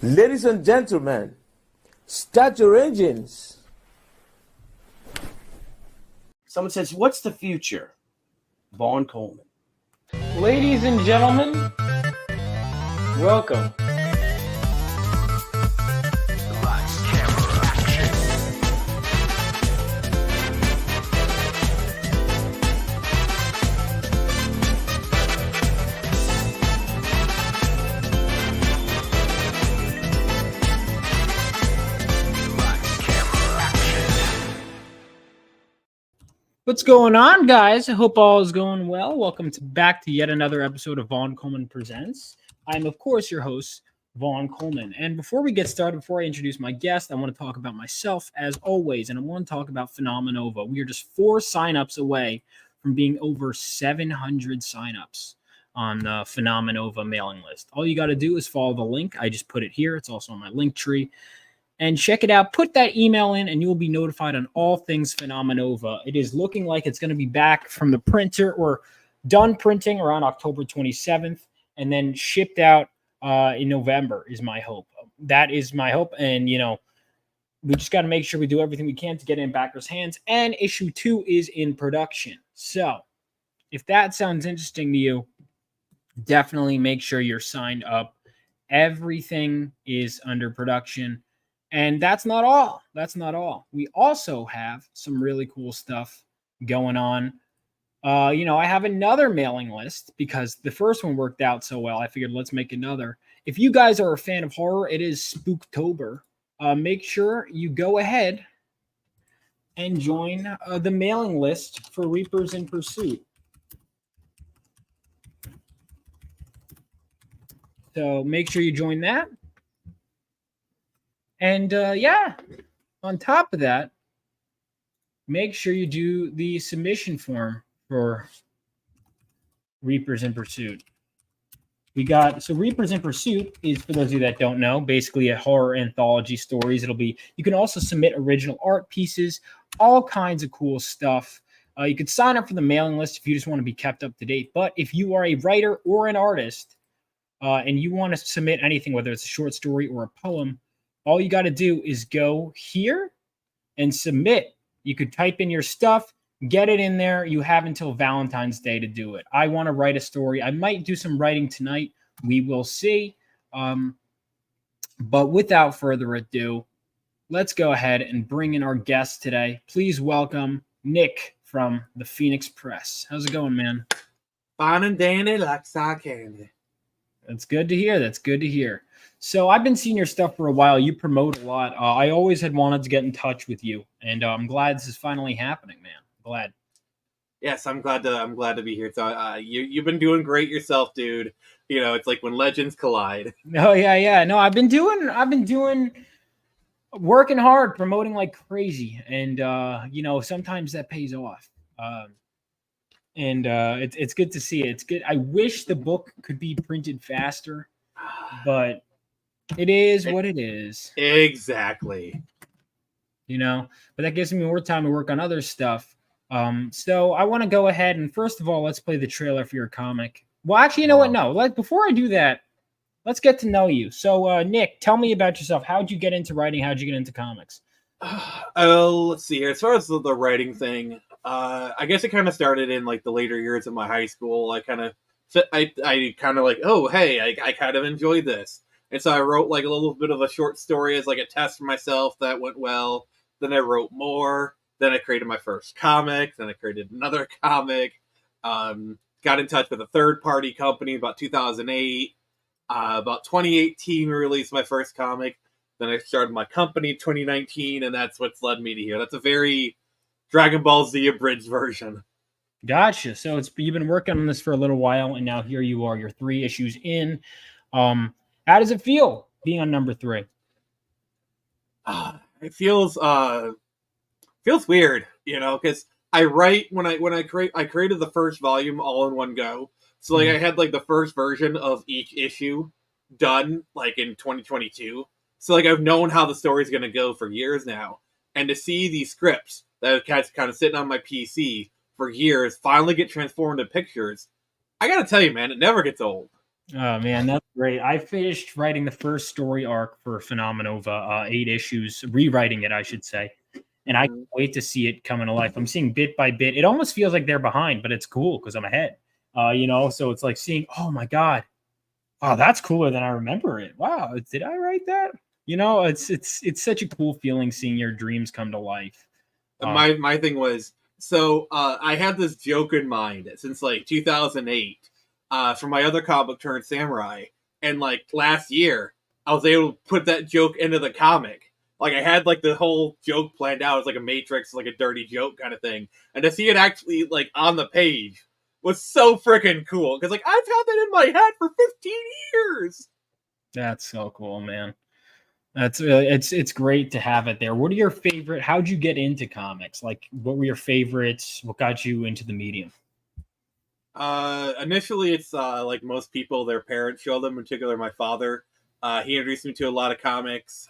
Ladies and gentlemen, start your engines. Someone says, what's the future? Vaughn Coleman. Ladies and gentlemen, welcome. What's going on, guys? I hope all is going well. Welcome back to yet another episode of Vaughn Coleman Presents. I'm, of course, your host, Vaughn Coleman. And before we get started, before I introduce my guest, I want to talk about myself, as always, and I want to talk about Phenomenova. We are just 4 signups away from being over 700 signups on the Phenomenova mailing list. All you got to do is follow the link. I just put it here. It's also on my link tree. And check it out. Put that email in, and you will be notified on all things Phenomenova. It is looking like it's going to be back from the printer or done printing around October 27th and then shipped out in November is my hope. That is my hope. And, you know, we just got to make sure we do everything we can to get it in backers' hands. And issue 2 is in production. So if that sounds interesting to you, definitely make sure you're signed up. Everything is under production. And that's not all. That's not all. We also have some really cool stuff going on. I have another mailing list because the first one worked out so well. I figured let's make another. If you guys are a fan of horror, it is Spooktober. Make sure you go ahead and join the mailing list for Reapers in Pursuit. So make sure you join that. And on top of that, make sure you do the submission form for Reapers in Pursuit. Reapers in Pursuit is, for those of you that don't know, basically a horror anthology stories. You can also submit original art pieces, all kinds of cool stuff. You could sign up for the mailing list if you just want to be kept up to date. But if you are a writer or an artist and you want to submit anything, whether it's a short story or a poem, all you got to do is go here and submit. You could type in your stuff, get it in there. You have until Valentine's Day to do it. I want to write a story. I might do some writing tonight. We will see. But without further ado, let's go ahead and bring in our guest today. Please welcome Nick from the Phoenix Press. How's it going, man? Fine and dandy like sour candy. That's good to hear. That's good to hear. So I've been seeing your stuff for a while. You promote a lot. I always had wanted to get in touch with you, and I'm glad this is finally happening, man. Glad. Yes, I'm glad to be here. So you've been doing great yourself, dude. You know, it's like when legends collide. Oh yeah. No, I've been working hard, promoting like crazy, and sometimes that pays off. It's good to see it. It's good. I wish the book could be printed faster, but it is what it is. Exactly. But that gives me more time to work on other stuff. So I want to go ahead and first of all, let's play the trailer for your comic. Well, actually, you know what? No, before I do that, let's get to know you. So, Nick, tell me about yourself. How'd you get into writing? How'd you get into comics? Let's see here. As far as the writing thing, I guess it kind of started in like the later years of my high school. I kind of like, oh, hey, I kind of enjoyed this. And so I wrote like a little bit of a short story as like a test for myself that went well. Then I wrote more. Then I created my first comic. Then I created another comic. Got in touch with a third-party company about 2008. About 2018, released my first comic. Then I started my company 2019, and that's what's led me to here. That's a very Dragon Ball Z abridged version. Gotcha. So you've been working on this for a little while, and now here you are. You're 3 issues in. How does it feel being on number 3? It feels weird, because I write when I created the first volume all in one go. So like I had like the first version of each issue done like in 2022. So like I've known how the story's gonna go for years now, and to see these scripts that have kind of sitting on my PC for years finally get transformed into pictures, I gotta tell you, man, it never gets old. Oh man, that's great. I finished writing the first story arc for Phenomenova, 8 issues, rewriting it, I should say. And I can't Mhm. wait to see it come into life. I'm seeing bit by bit. It almost feels like they're behind, but it's cool because I'm ahead. So it's like seeing, oh my God, oh, that's cooler than I remember it. Wow, did I write that? It's such a cool feeling seeing your dreams come to life. My thing was, so I had this joke in mind since like 2008 for my other comic turned samurai, and like last year I was able to put that joke into the comic. Like I had like the whole joke planned out as like a Matrix, like a dirty joke kind of thing, and to see it actually like on the page was so freaking cool because like I've had that in my head for 15 years. That's so cool, man. That's it's great to have it there. What are your favorite? How'd you get into comics? Like, what were your favorites? What got you into the medium? Initially, it's like most people, their parents show them. In particular, my father. He introduced me to a lot of comics.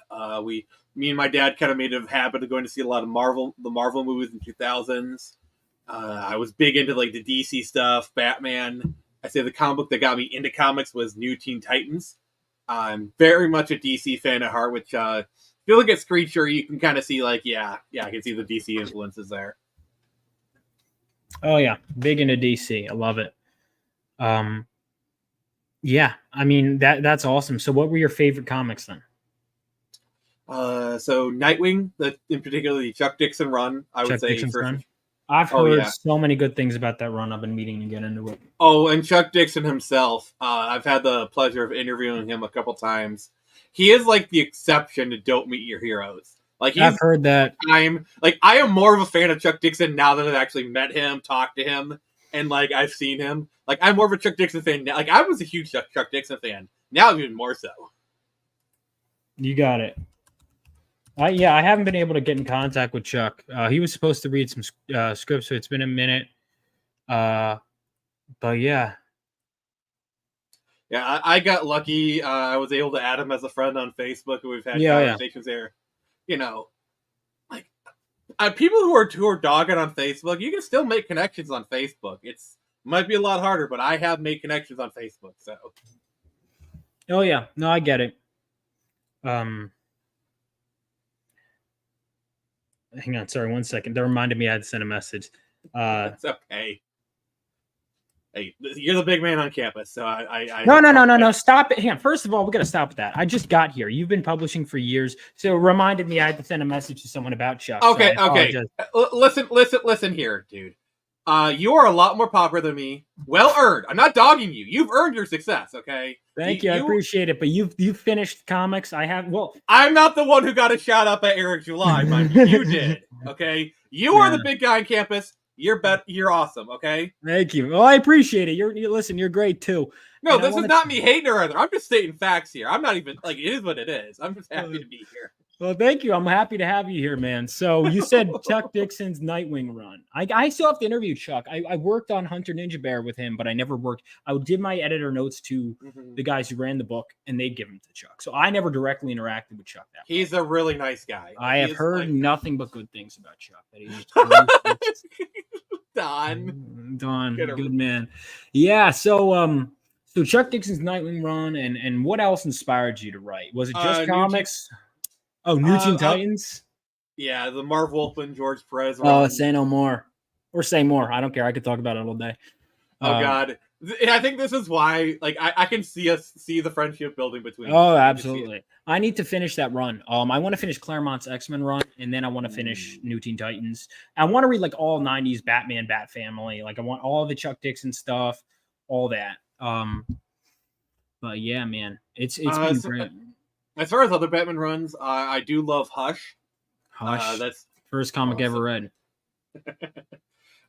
Me and my dad, kind of made a habit of going to see a lot of the Marvel movies in 2000s. I was big into like the DC stuff, Batman. I say the comic book that got me into comics was New Teen Titans. I'm very much a DC fan at heart, which if you look at Screecher, you can kind of see like, yeah, I can see the DC influences there. Oh yeah, big into DC. I love it. Um, yeah, I mean that's awesome. So, what were your favorite comics then? So Nightwing, in particular the Chuck Dixon run, I would Chuck say Dixon's first. run. I've Oh heard yeah. so many good things about that run. I've been meaning to get into it. Oh, and Chuck Dixon himself. I've had the pleasure of interviewing him a couple times. He is like the exception to Don't Meet Your Heroes. Like I've heard that. I am more of a fan of Chuck Dixon now that I've actually met him, talked to him, and like I've seen him. Like I'm more of a Chuck Dixon fan now. Like I was a huge Chuck Dixon fan. Now I'm even more so. You got it. I haven't been able to get in contact with Chuck. He was supposed to read some scripts, so it's been a minute. But yeah, Yeah, I got lucky. I was able to add him as a friend on Facebook, and we've had yeah. conversations there. You know, like people who are dogging on Facebook, you can still make connections on Facebook. It's might be a lot harder, but I have made connections on Facebook. So Oh yeah, no, I get it. Um, Hang on, sorry, 1 second. That reminded me I had to send a message. it's okay. Hey, you're the big man on campus, so I No. Stop it. Hang on. First of all, we got to stop with that. I just got here. You've been publishing for years, so it reminded me I had to send a message to someone about Chuck. Okay, so okay. Listen here, dude. You are a lot more popular than me. Well earned. I'm not dogging you. You've earned your success. Okay. Thank you. I appreciate it. But you've finished comics. I have. Well, I'm not the one who got a shout out by Eric July, mind you. You did. Okay. You are the big guy on campus. You're awesome. Okay. Thank you. Well, I appreciate it. Listen. You're great too. No, this is not me hating her either. I'm just stating facts here. I'm not even like it is what it is. I'm just happy to be here. Well, thank you. I'm happy to have you here, man. So you said Chuck Dixon's Nightwing run. I still have to interview Chuck. I worked on Hunter Ninja Bear with him, but I never worked. I would give my editor notes to the guys who ran the book, and they'd give them to Chuck. So I never directly interacted with Chuck. He's a really nice guy. I have heard nothing but good things about Chuck. That he's Don, good man. Yeah. So Chuck Dixon's Nightwing run, and what else inspired you to write? Was it just comics? New Teen Titans? Yeah, the Marv Wolfman, George Perez. Say no more. Or say more. I don't care. I could talk about it all day. God. I think this is why, like, I can see the friendship building between them. Oh, absolutely. I need to finish that run. I want to finish Claremont's X-Men run, and then I want to finish New Teen Titans. I want to read, like, all 90s Batman, Bat Family. Like, I want all the Chuck Dixon stuff, all that. But, yeah, man. It's been great. As far as other Batman runs, I do love Hush. Hush. That's first comic ever read.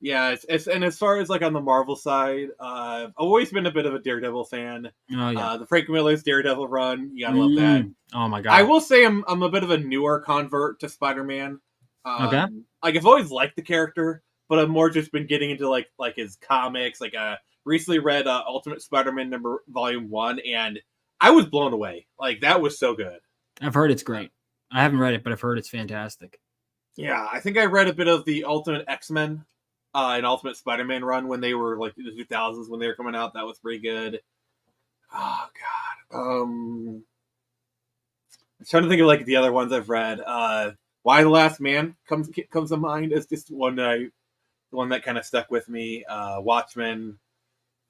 Yeah, and as far as like on the Marvel side, I've always been a bit of a Daredevil fan. Oh yeah, the Frank Miller's Daredevil run, you gotta love that. Oh my god! I will say I'm a bit of a newer convert to Spider-Man. Okay, like I've always liked the character, but I've more just been getting into like his comics. Like recently read Ultimate Spider-Man Volume 1, and I was blown away. Like that was so good. I've heard it's great. I haven't read it, but I've heard it's fantastic. Yeah, I think I read a bit of the Ultimate X-Men and Ultimate Spider-Man run when they were like in the 2000s when they were coming out. That was pretty good. Oh God. I'm trying to think of like the other ones I've read. Why the Last Man comes to mind as just the one that kind of stuck with me. Watchmen.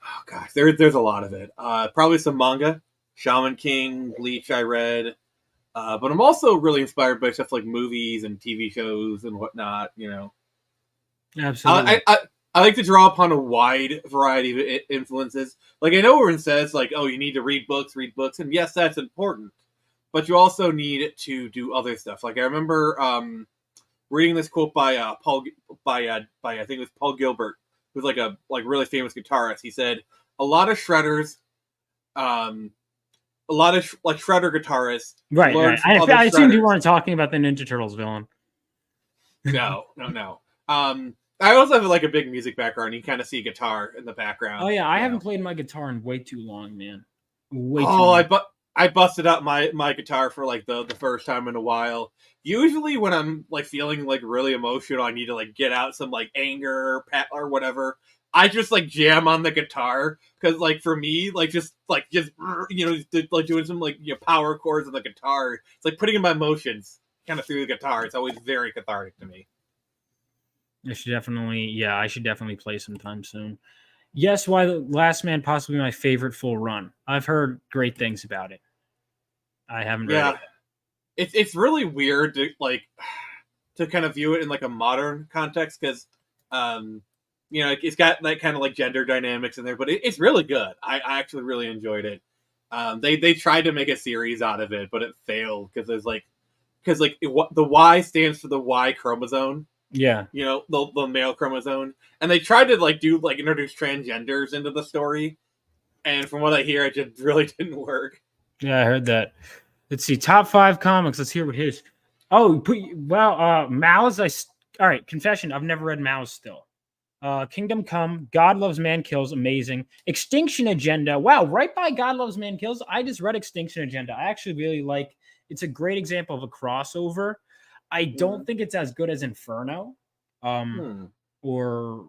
Oh gosh, there's a lot of it. Probably some manga. Shaman King, Bleach. I read. But I'm also really inspired by stuff like movies and TV shows and whatnot. Absolutely. I like to draw upon a wide variety of influences. Like I know everyone says, like, oh, you need to read books, and yes, that's important. But you also need to do other stuff. Like I remember reading this quote by Paul by I think it was Paul Gilbert, who's like a really famous guitarist. He said a lot of shredders, a lot of like shredder guitarists, Right. learn from other I assumed you shredders. weren't talking about the Ninja Turtles villain. No. I also have like a big music background. You kind of see guitar in the background. Oh yeah, I haven't know. played my guitar in way too long, man. Way too Oh, long. I busted out my guitar for like the first time in a while. Usually when I'm like feeling like really emotional, I need to like get out some like anger or whatever. I just like jam on the guitar because like for me like just like like doing some like power chords on the guitar. It's like putting in my emotions kind of through the guitar. It's always very cathartic to me. I should definitely play sometime soon. Yes, Why the Last Man possibly my favorite full run. I've heard great things about it. I haven't read Yeah, it. it's really weird to like to kind of view it in like a modern context because um it's got that kind of like gender dynamics in there, but it's really good. I actually really enjoyed it. They tried to make a series out of it, but it failed because the Y stands for the Y chromosome. Yeah. The male chromosome, and they tried to like introduce transgenders into the story, and from what I hear, it just really didn't work. Yeah, I heard that. Let's see. Top 5 comics. Let's hear what his. Oh, Mao's. All right. Confession. I've never read Mao's still. Kingdom Come. God Loves Man Kills. Amazing. Extinction Agenda. Wow. Right by God Loves Man Kills. I just read Extinction Agenda. I actually really like. It's a great example of a crossover. I don't think it's as good as Inferno. Hmm. Or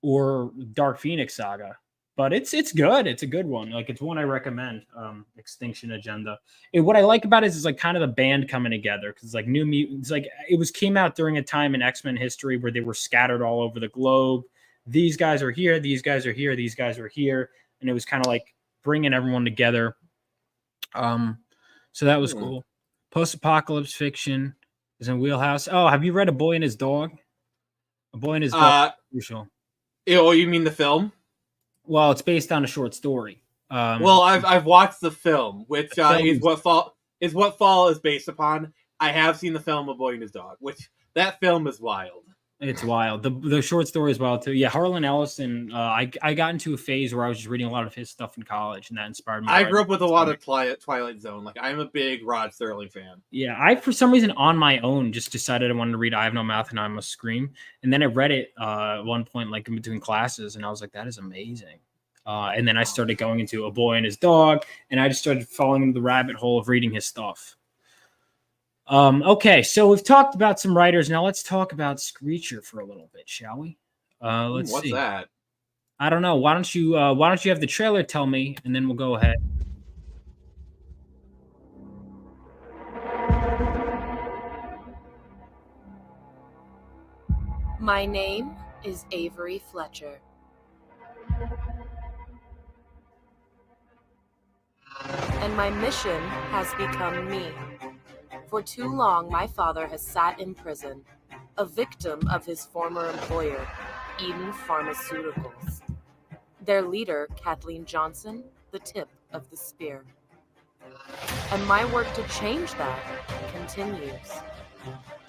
or Dark Phoenix Saga. But it's good. It's a good one. Like it's one I recommend. Extinction Agenda. And what I like about it is like kind of the band coming together because like New Mutants, like came out during a time in X-Men history where they were scattered all over the globe. These guys are here. These guys are here. These guys are here, and it was kind of like bringing everyone together. So that was cool. Post-apocalypse fiction is in Wheelhouse. Oh, have you read A Boy and His Dog? A Boy and His Dog. Crucial. Oh, you mean the film? Well, it's based on a short story. Well, I've watched the film, which is what Fall is based upon. I have seen the film A Boy and His Dog, which that film is wild. It's wild. The short story is wild too. Yeah, Harlan Ellison. I got into a phase where I was just reading a lot of his stuff in college, and that inspired me. I grew up with a lot of Twilight Zone. Like I'm a big Rod Serling fan. Yeah, I for some reason on my own just decided I wanted to read I Have No Mouth and I Must Scream, and then I read it at one point like in between classes, and I was like, that is amazing. And then I started going into A Boy and His Dog, and I just started falling into the rabbit hole of reading his stuff. Okay, so we've talked about some writers. Now let's talk about Screecher for a little bit, shall we? Let's see. What's that? I don't know. Why don't you have the trailer tell me, and then we'll go ahead. My name is Avery Fletcher. And my mission has become me. For too long, my father has sat in prison, a victim of his former employer, Eden Pharmaceuticals. Their leader, Kathleen Johnson, the tip of the spear. And my work to change that continues.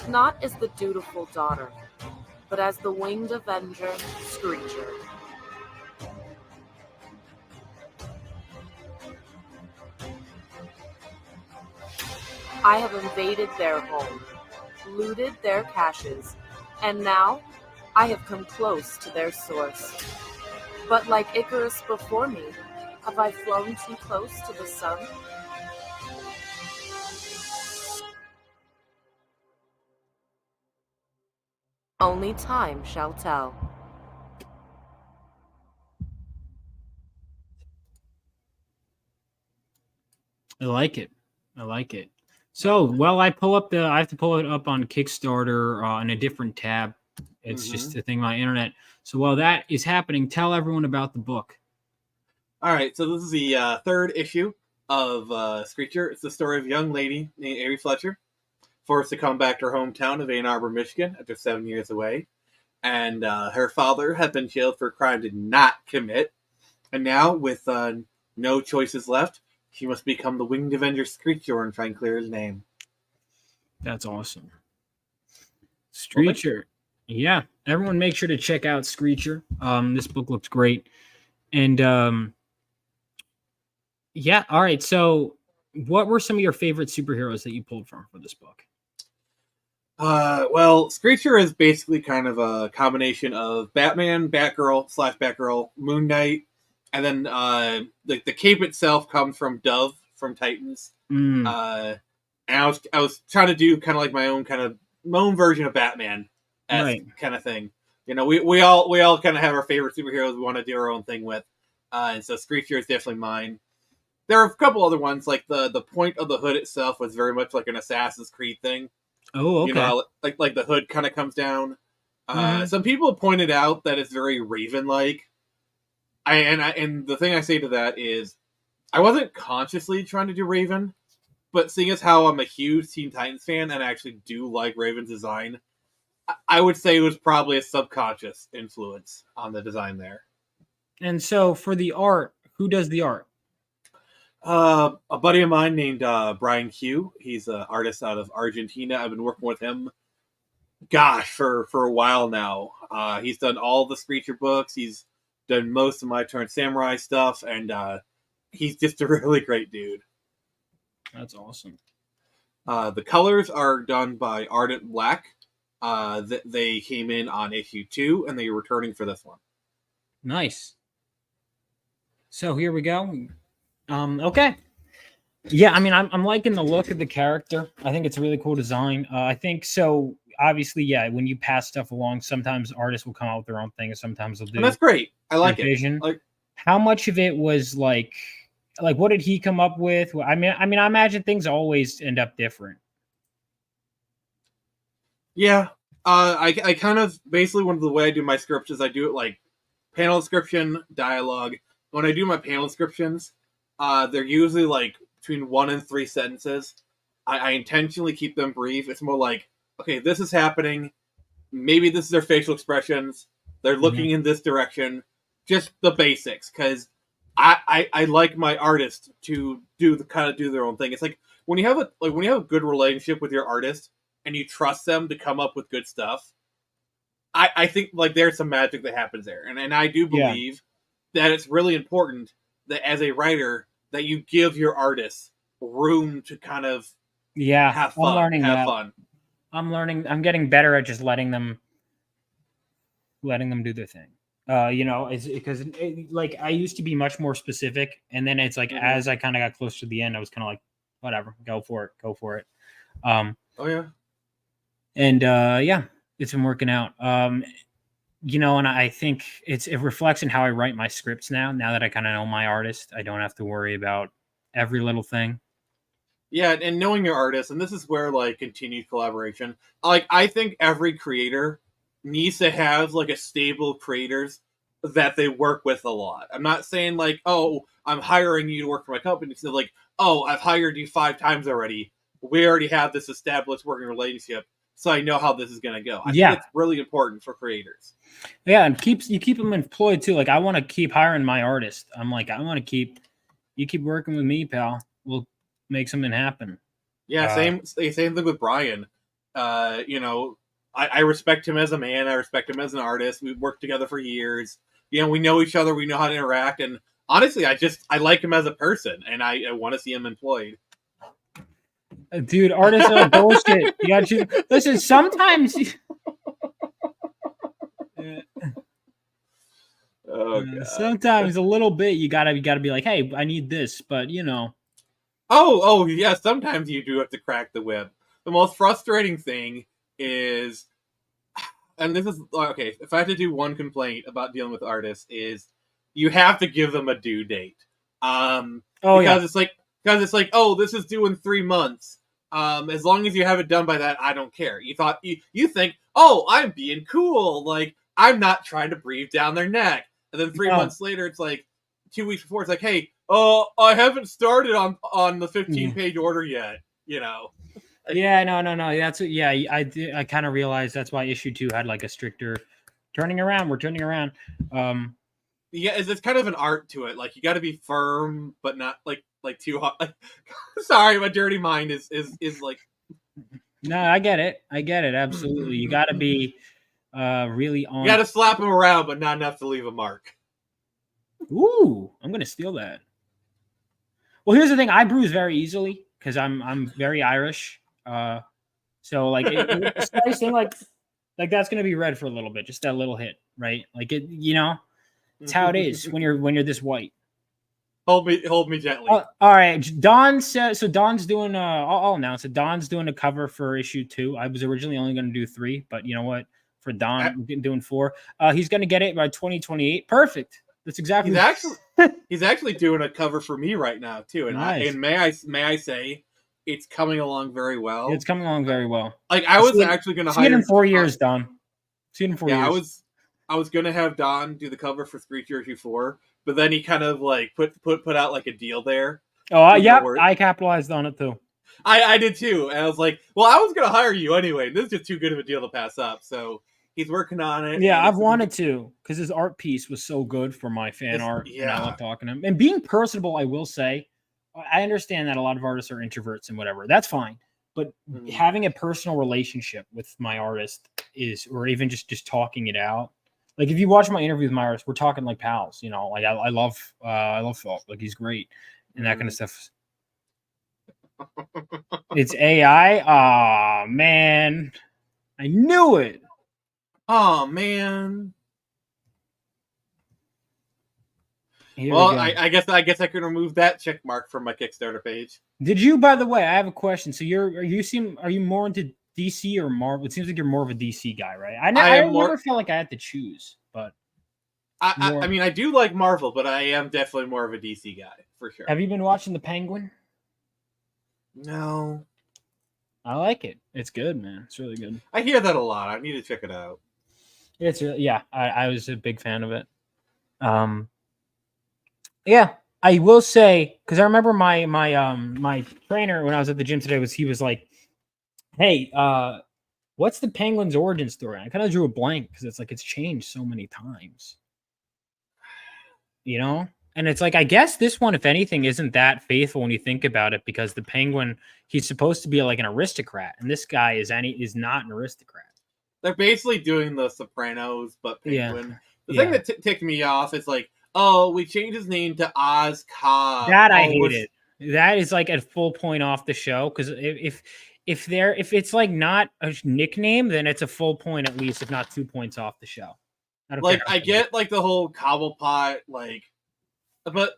Not as the dutiful daughter, but as the winged avenger, Screecher. I have invaded their home, looted their caches, and now I have come close to their source. But like Icarus before me, have I flown too close to the sun? Only time shall tell. I like it. I like it. So, well, I have to pull it up on Kickstarter in a different tab. It's just a thing on my internet. So while that is happening, tell everyone about the book. All right, so this is the third issue of Screecher. It's the story of a young lady named Avery Fletcher, forced to come back to her hometown of Ann Arbor, Michigan, after 7 years away. And her father had been jailed for a crime did not commit. And now, with no choices left, she must become the winged avenger Screecher and try and clear his name. That's awesome. Screecher. Yeah. Everyone make sure to check out Screecher. This book looks great. And yeah, all right. So what were some of your favorite superheroes that you pulled from for this book? Well, Screecher is basically kind of a combination of Batman, Batgirl, Moon Knight, and then the cape itself comes from Dove from Titans. And I was trying to do kind of like my own version of Batman, Right. kind of thing. You know, we all kind of have our favorite superheroes we want to do our own thing with, and so Screecher is definitely mine. There are a couple other ones, like the point of the hood itself was very much like an Assassin's Creed thing. Oh, okay. You know, like the hood kind of comes down. Some people pointed out that it's very Raven-like. And the thing I say to that is, I wasn't consciously trying to do Raven, but seeing as how I'm a huge Teen Titans fan and I actually do like Raven's design, I would say it was probably a subconscious influence on the design there. And so for the art, who does the art? A buddy of mine named Brian Q. He's an artist out of Argentina. I've been working with him, for a while now. He's done all the Screecher books. He's done most of my Turn Samurai stuff, and he's just a really great dude. That's awesome. The colors are done by Ardent Black. They came in on issue 2, and they're returning for this one. Nice. So here we go. Okay. Yeah, I mean, I'm liking the look of the character. I think it's a really cool design. I think so. Obviously, yeah, when you pass stuff along, sometimes artists will come out with their own thing, and sometimes they'll do. And that's great. I like it. Vision. Like, how much of it was like what did he come up with? I mean, I imagine things always end up different. Yeah, I kind of basically one of the way I do my scripts is I do it like panel description, dialogue. When I do my panel descriptions, they're usually like between 1 and 3 sentences. I intentionally keep them brief. It's more like, okay, this is happening. Maybe this is their facial expressions. They're looking in this direction. Just the basics, because I like my artist to do their own thing. It's like when you have a good relationship with your artist and you trust them to come up with good stuff. I think like there's some magic that happens there, and I do believe that it's really important that as a writer that you give your artists room to kind of have fun. I'm learning have that. fun. I'm getting better at just letting them do their thing. It's because like I used to be much more specific, and then it's like as I kind of got close to the end, I was kind of like, whatever, go for it. Oh yeah, and it's been working out. And I think it reflects in how I write my scripts now. Now that I kind of know my artist, I don't have to worry about every little thing. Yeah, and knowing your artist, and this is where like continued collaboration. Like I think every creator needs to have like a stable creators that they work with a lot. I'm not saying like, oh, I'm hiring you to work for my company. It's like, oh, I've hired you 5 times already. We already have this established working relationship, so I know how this is going to go. I think it's really important for creators. Yeah, and you keep them employed too. Like I want to keep hiring my artist. I'm like, I want to keep working with me, pal. We'll make something happen. Yeah, same thing with Brian. I respect him as a man. I respect him as an artist. We've worked together for years. We know each other. We know how to interact. And honestly, I like him as a person, and I want to see him employed. Dude, artists are bullshit. You got to listen. Sometimes. Sometimes a little bit. You gotta be like, hey, I need this, but Oh yeah. Sometimes you do have to crack the whip. The most frustrating thing is, and this is okay. If I had to do one complaint about dealing with artists, is you have to give them a due date. Because it's like, Because it's like, oh, this is due in 3 months. As long as you have it done by that, I don't care. You think, oh, I'm being cool. Like, I'm not trying to breathe down their neck. And then 3 No. months later, it's like 2 weeks before. It's like, hey, I haven't started on the 15-page order yet. Yeah, no. That's I kind of realized that's why issue 2 had like a stricter turning around. We're turning around. Yeah, it's kind of an art to it. Like, you got to be firm, but not like too hot. Like, sorry, my dirty mind is like. No, I get it. Absolutely. You got to be really on. You got to slap them around, but not enough to leave a mark. Ooh, I'm gonna steal that. Well, here's the thing: I bruise very easily because I'm very Irish. So like it's slicing like that's gonna be red for a little bit, just that little hit, right? Like it, it's how it is when you're this white. Hold me gently. All right, Don says so. Don's doing. I'll announce it. Don's doing a cover for issue 2. I was originally only going to do 3, but you know what? For Don, I'm doing 4. He's going to get it by 2028. Perfect. That's exactly. He's actually doing a cover for me right now too, and nice. may I say, it's coming along very well. It's coming along very well. Like I was actually going to hire. See it in 4 years, Don. See it in 4 years. I was going to have Don do the cover for Screecher issue 4, but then he kind of like put out like a deal there. Oh yeah, I capitalized on it too. I did too, and I was like, well, I was going to hire you anyway. This is just too good of a deal to pass up, so. He's working on it. Yeah, I've wanted to because his art piece was so good for my fan art. Yeah. And I love talking to him. And being personable, I will say, I understand that a lot of artists are introverts and whatever. That's fine. But having a personal relationship with my artist or even just talking it out. Like if you watch my interview with my artist, we're talking like pals. Like I love Phil. Like he's great and that kind of stuff. It's AI. Aw, man. I knew it. Oh man. Well, I guess I can remove that check mark from my Kickstarter page. Did you, by the way? I have a question. So are you more into DC or Marvel? It seems like you're more of a DC guy, right? I never felt like I had to choose, but I mean, I do like Marvel, but I am definitely more of a DC guy for sure. Have you been watching The Penguin? No. I like it. It's good, man. It's really good. I hear that a lot. I need to check it out. I was a big fan of it. Yeah, I will say because I remember my trainer when I was at the gym today he was like, "Hey, what's the Penguin's origin story?" And I kind of drew a blank because it's changed so many times, And it's like I guess this one, if anything, isn't that faithful when you think about it because the Penguin he's supposed to be like an aristocrat, and this guy is not an aristocrat. They're basically doing the Sopranos, but Penguin. The thing that ticked me off is like, oh, we changed his name to Oz Cobb. That I hated. That is like a full point off the show because if it's like not a nickname, then it's a full point at least, if not 2 points off the show. I get like the whole Cobblepot, like, but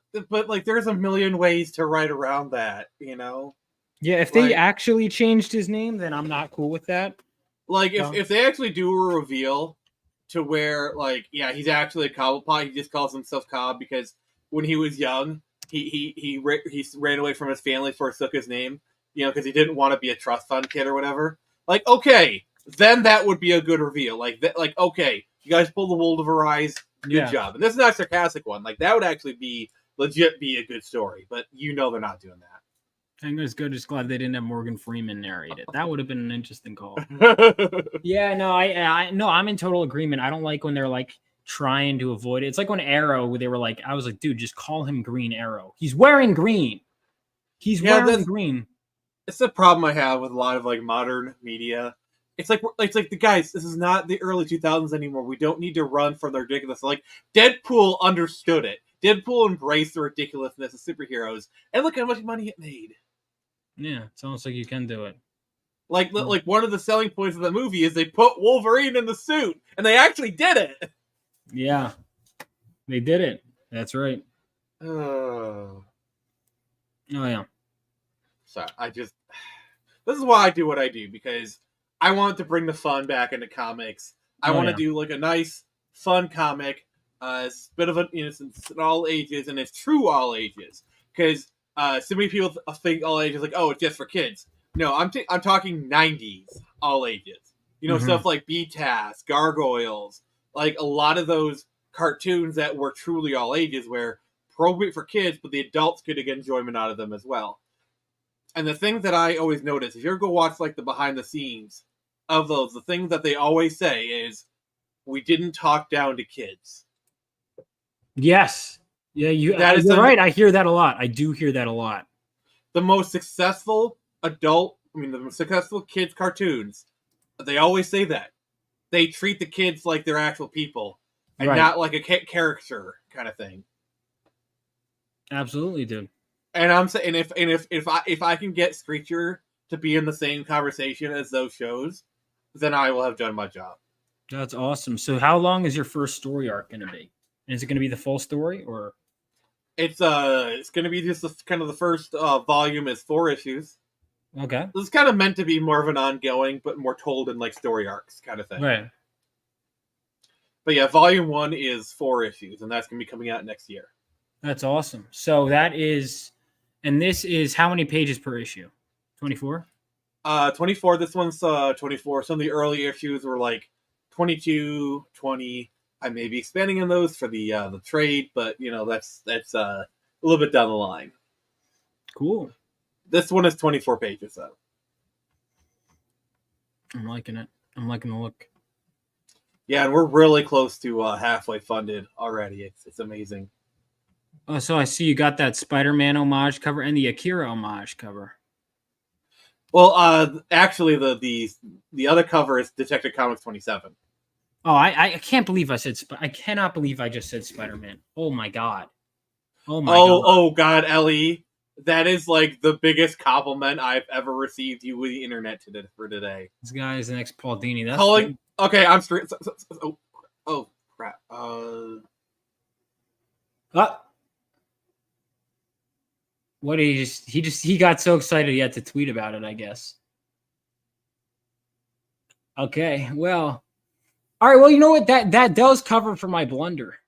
like there's a million ways to write around that, Yeah, if they actually changed his name, then I'm not cool with that. Like, if they actually do a reveal to where, like, yeah, he's actually a Cobblepot, he just calls himself Cobb because when he was young, he ran away from his family before he took his name, because he didn't want to be a trust fund kid or whatever. Like, okay, then that would be a good reveal. Like, okay, you guys pulled the wool over our eyes, good job. And this is not a sarcastic one. Like, that would actually be a good story, but they're not doing that. I think it's good. Just glad they didn't have Morgan Freeman narrate it. That would have been an interesting call. Yeah, no, I'm in total agreement. I don't like when they're like trying to avoid it. It's like when Arrow, they were like, I was like, dude, just call him Green Arrow. He's wearing green. He's wearing green. It's the problem I have with a lot of like modern media. It's like the guys. This is not the early 2000s anymore. We don't need to run from the ridiculous. Like Deadpool understood it. Deadpool embraced the ridiculousness of superheroes, and look how much money it made. Yeah, it's almost like you can do it. Like one of the selling points of the movie is they put Wolverine in the suit, and they actually did it. Yeah, they did it. That's right. Oh yeah. So this is why I do what I do, because I want to bring the fun back into comics. I want to do like a nice, fun comic. It's a bit of it's in all ages, and it's true all ages. Because So many people think all ages like, oh, it's just for kids. No, I'm talking 90s all ages. You know, stuff like BTAS, Gargoyles, like a lot of those cartoons that were truly all ages, where appropriate for kids, but the adults could get enjoyment out of them as well. And the thing that I always notice, if you ever go watch like the behind the scenes of those, the thing that they always say is, "We didn't talk down to kids." Yes. Yeah, you're right. I hear that a lot. I do hear that a lot. The most successful the most successful kids cartoons, they always say that. They treat the kids like they're actual people and not like a caricature kind of thing. Absolutely, dude. And I'm saying if I can get Screecher to be in the same conversation as those shows, then I will have done my job. That's awesome. So how long is your first story arc going to be? And is it going to be the full story, or? It's going to be just kind of the first volume is 4 issues. Okay. This is kind of meant to be more of an ongoing, but more told in like story arcs kind of thing. Right. But yeah, volume 1 is 4 issues, and that's going to be coming out next year. That's awesome. So that is, and this is how many pages per issue? 24? 24. This one's 24. Some of the early issues were like 22, 20. I may be expanding on those for the trade, but you know that's a little bit down the line. Cool. This one is 24 pages though. I'm liking it. I'm liking the look. Yeah, and we're really close to halfway funded already. It's amazing. Oh, so I see you got that Spider-Man homage cover and the Akira homage cover. Well, actually, the other cover is Detective Comics 27. Oh, I can't believe I said. I cannot believe I just said Spider-Man. Oh my god. Oh my god. Oh god, Ellie, that is like the biggest compliment I've ever received you with the internet for today. This guy is the next Paul Dini. That's calling. Okay, I'm straight. Oh crap. What he got so excited he had to tweet about it, I guess. Okay, well. All right, well, you know what? That does cover for my blunder.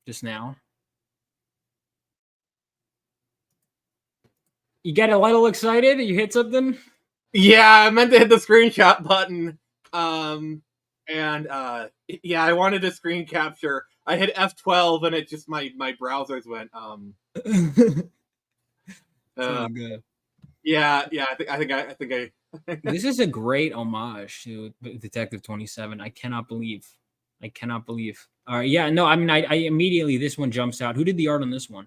Just now. You get a little excited? You hit something? Yeah, I meant to hit the screenshot button. Yeah, I wanted to screen capture. I hit F12 and it just my browsers went good. Yeah, I think I This is a great homage to Detective 27. I cannot believe. All right, yeah, no, I mean, I immediately, this one jumps out. Who did the art on this one?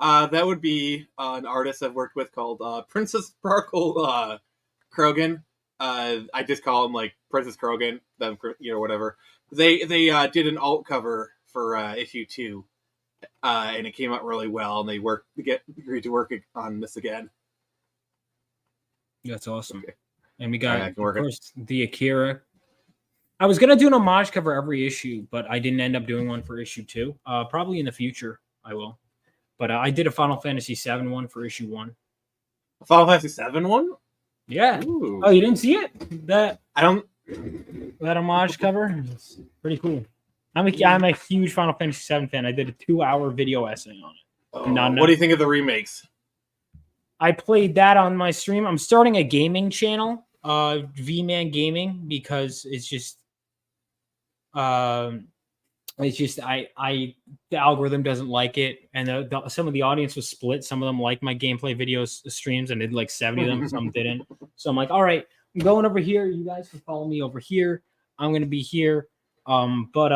That would be an artist I've worked with called Princess Sparkle Krogan. I just call him like Princess Krogan, them, you know, whatever. They did an alt cover for issue 2, and it came out really well. And they agreed to work on this again. That's awesome. Okay. And we got, of course, the Akira. I was gonna do an homage cover every issue, but I didn't end up doing one for issue 2. Probably in the future I will. But I did a Final Fantasy VII one for issue 1. A Final Fantasy VII one? Yeah. Ooh. Oh, you didn't see it? That homage cover? It's pretty cool. I'm a huge Final Fantasy VII fan. I did a 2-hour video essay on it. Oh, what do you think of the remakes? I played that on my stream. I'm starting a gaming channel, V-Man Gaming, because it's just the algorithm doesn't like it, and some of the audience was split. Some of them like my gameplay videos streams, and did like 70 of them. Some didn't. So I'm like, all right, I'm going over here. You guys can follow me over here. I'm gonna be here. But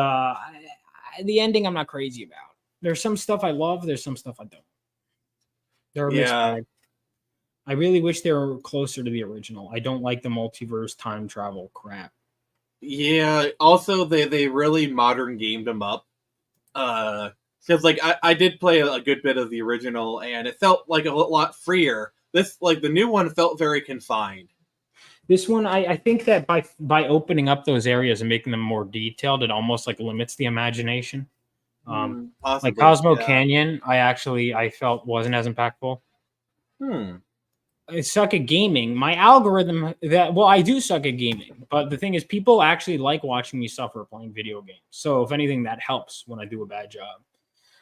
the ending I'm not crazy about. There's some stuff I love. There's some stuff I don't. They're a mixed bag. I really wish they were closer to the original. I don't like the multiverse time travel crap. Yeah, also they really modern gamed them up. Because like I did play a good bit of the original, and it felt like a lot freer. This, like, the new one felt very confined. This one, I think that by opening up those areas and making them more detailed, it almost like limits the imagination. Possibly, like Cosmo Canyon, I felt wasn't as impactful. I suck at gaming. My algorithm I do suck at gaming, but the thing is, people actually like watching me suffer playing video games. So if anything, that helps when I do a bad job.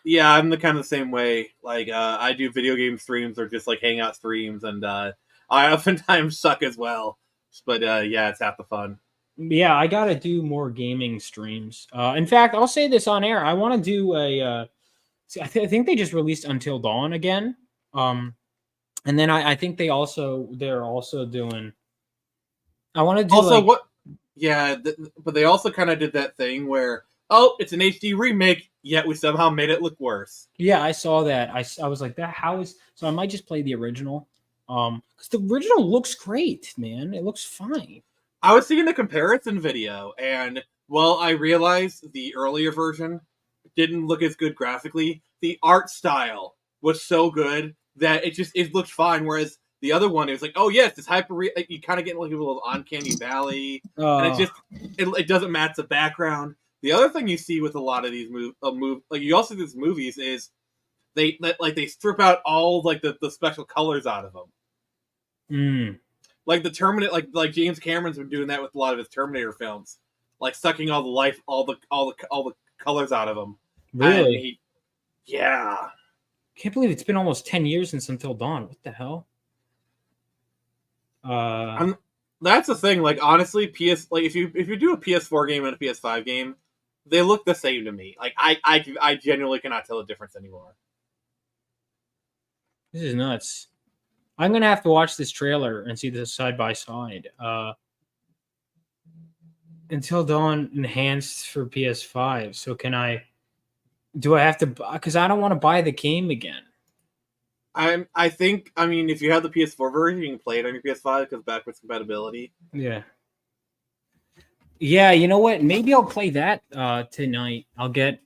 Yeah, I'm the kind of the same way. Like, I do video game streams or just like hangout streams, and I oftentimes suck as well. But yeah, it's half the fun. Yeah, I gotta do more gaming streams. In fact, I'll say this on air. I want to do a. I think they just released Until Dawn again. And then I think they're also doing. I want to do Also, like, what? Yeah, but they also kind of did that thing where, oh, it's an HD remake, yet we somehow made it look worse. yeah, I saw that. I was like, that how is so I might just play the original. Because the original looks great, man. It looks fine. I was seeing a comparison video, and well, I realized the earlier version didn't look as good graphically. The art style was so good that it looked fine, whereas the other one, it was like, oh yes, this like, you kind of get like a little uncanny valley, and it doesn't match the background. The other thing you see with a lot of these like you also see these movies is they strip out all like the special colors out of them. Mm. Like the Terminator, like James Cameron's been doing that with a lot of his Terminator films, like sucking all the life, all the colors out of them. Really? Yeah. Can't believe it's been almost 10 years since Until Dawn. What the hell? That's the thing. Like honestly, if you do a PS4 game and a PS5 game, they look the same to me. Like I genuinely cannot tell the difference anymore. This is nuts. I'm gonna have to watch this trailer and see this side by side. Until Dawn enhanced for PS5. So do I have to? Because I don't want to buy the game again. I think if you have the PS4 version, you can play it on your PS5 because backwards compatibility. Yeah. Yeah, you know what? Maybe I'll play that tonight. I'll get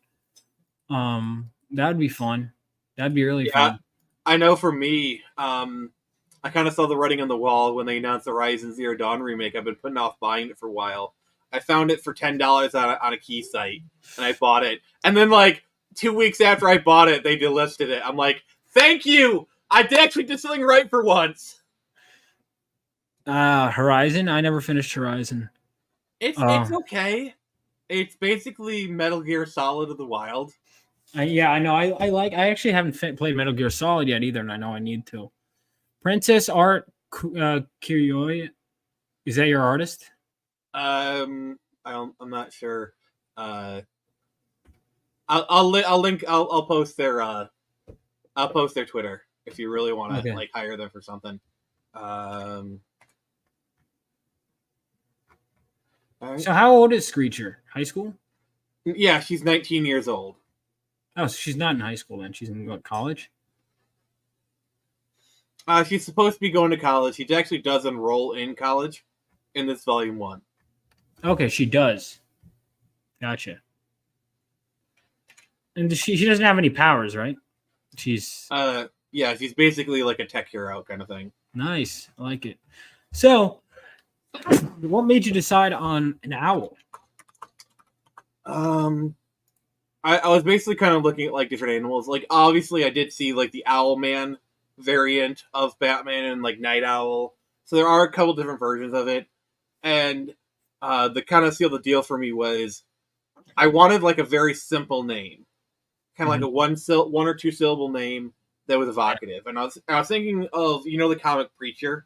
that would be fun. That'd be really fun. I know for me, I kind of saw the writing on the wall when they announced the Horizon Zero Dawn remake. I've been putting off buying it for a while. I found it for $10 on a key site, and I bought it. And then, like, 2 weeks after I bought it, they delisted it. I'm like, thank you! I actually did something right for once! Horizon? I never finished Horizon. It's okay. It's basically Metal Gear Solid of the Wild. Yeah, I know. I actually haven't played Metal Gear Solid yet either, and I know I need to. Princess Art Kiroi, is that your artist? I'm not sure. I'll link. I'll post their Twitter if you really want to like hire them for something. So how old is Screecher? High school? Yeah, she's 19 years old. Oh, so she's not in high school then. She's in what, college? She's supposed to be going to college. She actually does enroll in college in this volume 1. Okay, she does. Gotcha. And she doesn't have any powers, right? She's yeah, she's basically like a tech hero kind of thing. Nice. I like it. So, what made you decide on an owl? I was basically kind of looking at like different animals. Like obviously I did see like the Owlman variant of Batman and like Night Owl. So there are a couple different versions of it. And the kind of seal the deal for me was I wanted like a very simple name. Kind of like a one or two syllable name that was evocative. And I was thinking of, the comic Preacher.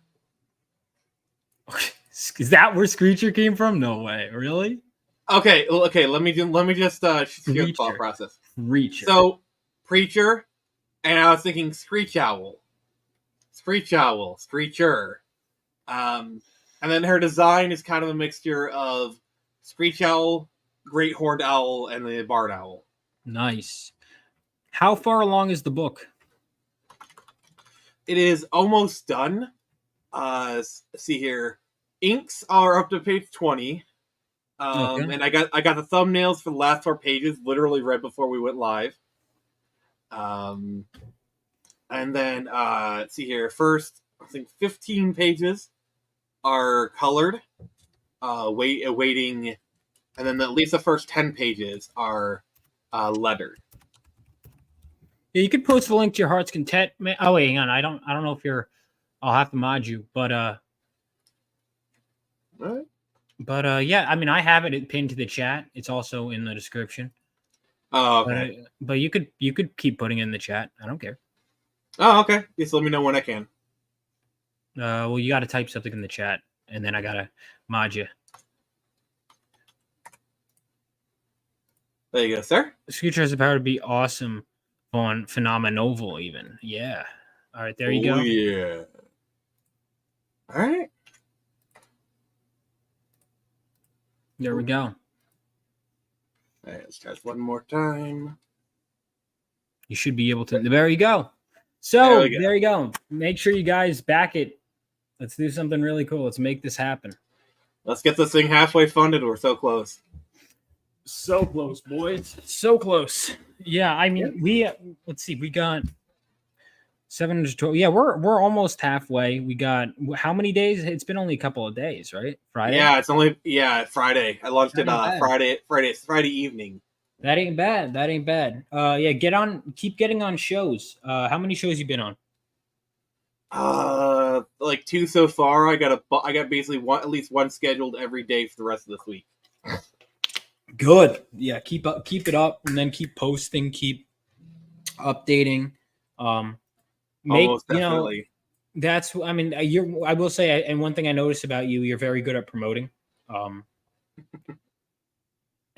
Is that where Screecher came from? No way. Really? Okay. Let me just share the thought process. Preacher. So, Preacher, and I was thinking Screech Owl, Screecher, and then her design is kind of a mixture of Screech Owl, Great Horned Owl, and the Barred Owl. Nice. How far along is the book? It is almost done. See here, inks are up to page 20. And I got the thumbnails for the last 4 pages literally right before we went live. And then see here, first I think 15 pages are colored, waiting, and then at least the first 10 pages are lettered. Yeah, you could post the link to your heart's content. Oh wait, hang on. I don't know if you're. I'll have to mod you, but Right. But yeah, I mean, I have it pinned to the chat. It's also in the description. Oh, okay. But you could keep putting it in the chat. I don't care. Oh, okay. Just let me know when I can. Well, you got to type something in the chat, and then I gotta mod you. There you go, sir. This future has the power to be awesome on phenomenal even. Yeah. All right, there you go. Yeah. All right. There we go. All right, let's try this one more time. You should be able to. There you go. So there you go. Make sure you guys back it. Let's do something really cool. Let's make this happen. Let's get this thing halfway funded. We're so close. So close, boys. So close. Yeah, I mean, we let's see. We got 712. Yeah, we're almost halfway. We got how many days? It's been only a couple of days, right? Friday. Yeah, it's only Friday. I launched it Friday evening. That ain't bad. That ain't bad. Yeah, keep getting on shows. How many shows you been on? Like 2 so far. I got basically at least one scheduled every day for the rest of this week. Good. Yeah, keep it up, and then keep posting, keep updating. Almost definitely. That's. I mean, I will say, and one thing I noticed about you, you're very good at promoting.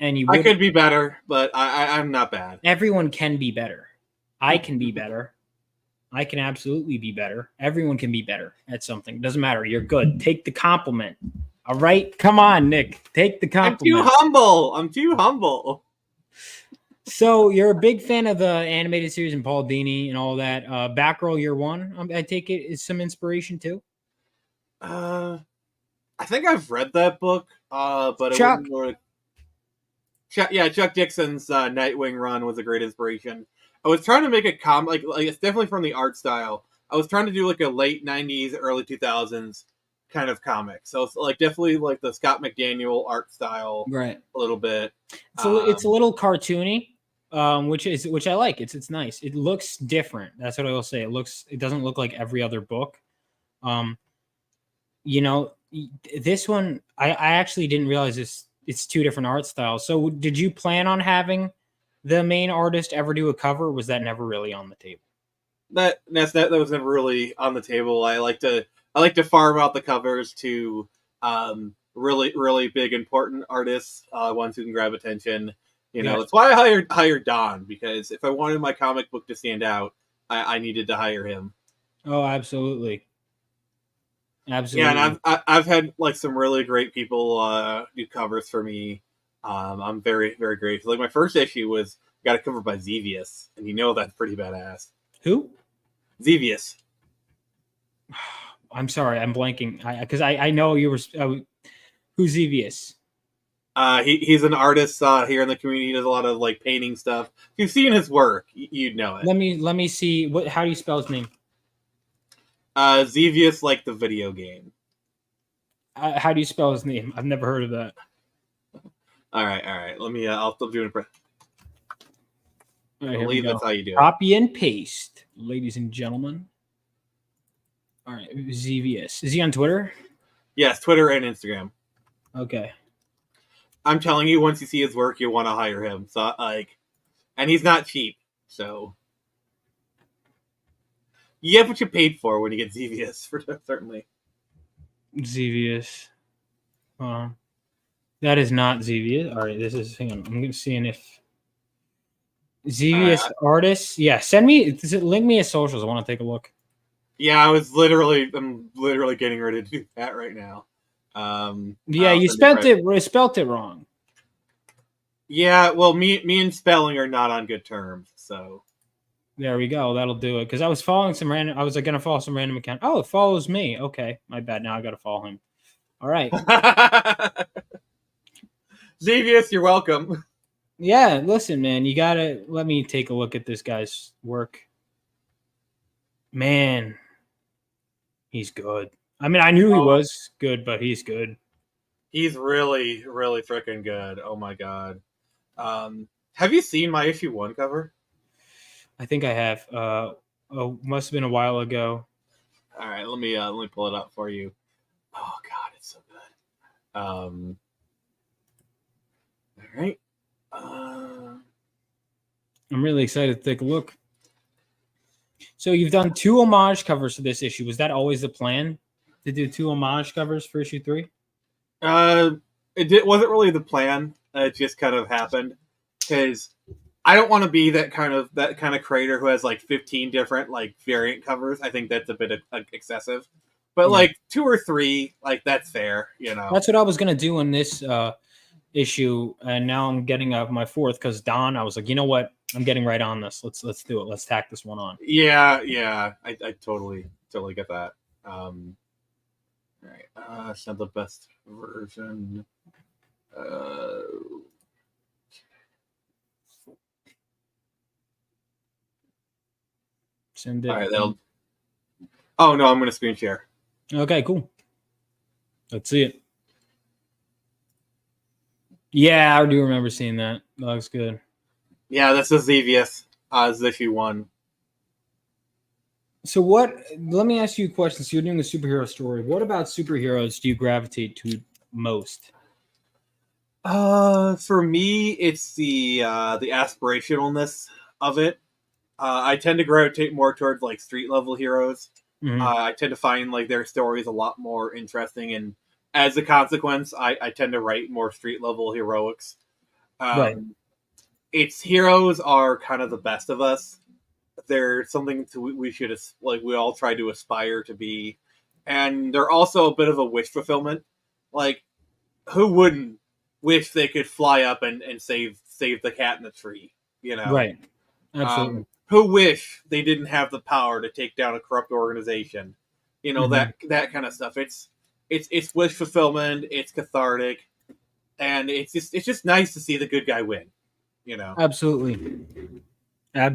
And I could be better, but I'm not bad. Everyone can be better. I can be better. I can absolutely be better. Everyone can be better at something. Doesn't matter. You're good. Take the compliment. All right? Come on, Nick. Take the compliment. I'm too humble. So you're a big fan of the animated series and Paul Dini and all that. Batgirl Year One, I take it, is some inspiration too? I think I've read that book, but Chuck. Chuck Dixon's Nightwing run was a great inspiration. I was trying to make a comic, like it's definitely from the art style. I was trying to do like a late 90s, early 2000s kind of comic. So it's like definitely like the Scott McDaniel art style, right? A little bit. So it's a little cartoony, which I like. It's nice. It looks different. That's what I will say. It doesn't look like every other book. This one I actually didn't realize it's 2 different art styles. So did you plan on having the main artist ever do a cover? Or was that never really on the table? That was never really on the table. I like to farm out the covers to really, really big important artists, ones who can grab attention. That's why I hired Don, because if I wanted my comic book to stand out, I needed to hire him. Oh, absolutely. Absolutely. Yeah, and I've had like some really great people do covers for me. I'm very, very grateful. Like my first issue got a cover by Xevious, and that's pretty badass. Who? Xevious. I'm sorry, I'm blanking. Because I know you were. Who's Xevious? He's an artist here in the community. He does a lot of like painting stuff. If you've seen his work, you'd know it. Let me see. How do you spell his name? Xevious, like the video game. How do you spell his name? I've never heard of that. All right. Let me. I'll do it. Right, I believe that's how you do it. Copy and paste, ladies and gentlemen. All right, Xevious. Is he on Twitter? Yes, Twitter and Instagram. Okay. I'm telling you, once you see his work, you'll want to hire him. So, and he's not cheap, so you get what you paid for when you get Xevious, certainly. Xevious. That is not Xevious. All right, hang on. I'm going to see if Xevious artists. Yeah, link me his socials. I want to take a look. Yeah, I'm literally getting ready to do that right now. Yeah, you spelled it wrong. Yeah, well, me and spelling are not on good terms, so there we go. That'll do it. Because I was following some random. I was gonna follow some random account. Oh, it follows me. Okay, my bad. Now I got to follow him. All right, Xevious, you're welcome. Yeah, listen, man. You gotta let me take a look at this guy's work. Man, he's good. I mean, I knew he was good, but he's good. He's really, really freaking good. Oh my god. Have you seen my issue 1 cover? I think I have. Must have been a while ago. All right, let me pull it up for you. Oh god, it's so good. All right. I'm really excited to take a look. So you've done 2 homage covers for this issue. Was that always the plan to do 2 homage covers for issue 3? Wasn't really the plan. It just kind of happened because I don't want to be that kind of creator who has like 15 different like variant covers. I think that's a bit excessive. But like 2 or 3, like that's fair. That's what I was gonna do in this issue, and now I'm getting my 4th because Don. I was like, you know what? I'm getting right on this. Let's do it. Let's tack this one on. Yeah. I totally get that. All right. It's not the best version. Send it. All right. Oh no, I'm gonna screen share. Okay, cool. Let's see it. Yeah, I do remember seeing that. That looks good. Yeah, that's the Xevious as issue 1. So let me ask you a question. So you're doing a superhero story. What about superheroes do you gravitate to most? For me, it's the aspirationalness of it. I tend to gravitate more towards like street level heroes. Mhm. I tend to find like their stories a lot more interesting, and as a consequence, I tend to write more street level heroics. Right. Its heroes are kind of the best of us. They're something we should we all try to aspire to be, and they're also a bit of a wish fulfillment. Like, who wouldn't wish they could fly up and save the cat in the tree? Right. Absolutely. Who wish they didn't have the power to take down a corrupt organization? That kind of stuff. It's wish fulfillment. It's cathartic, and it's just nice to see the good guy win. Absolutely. I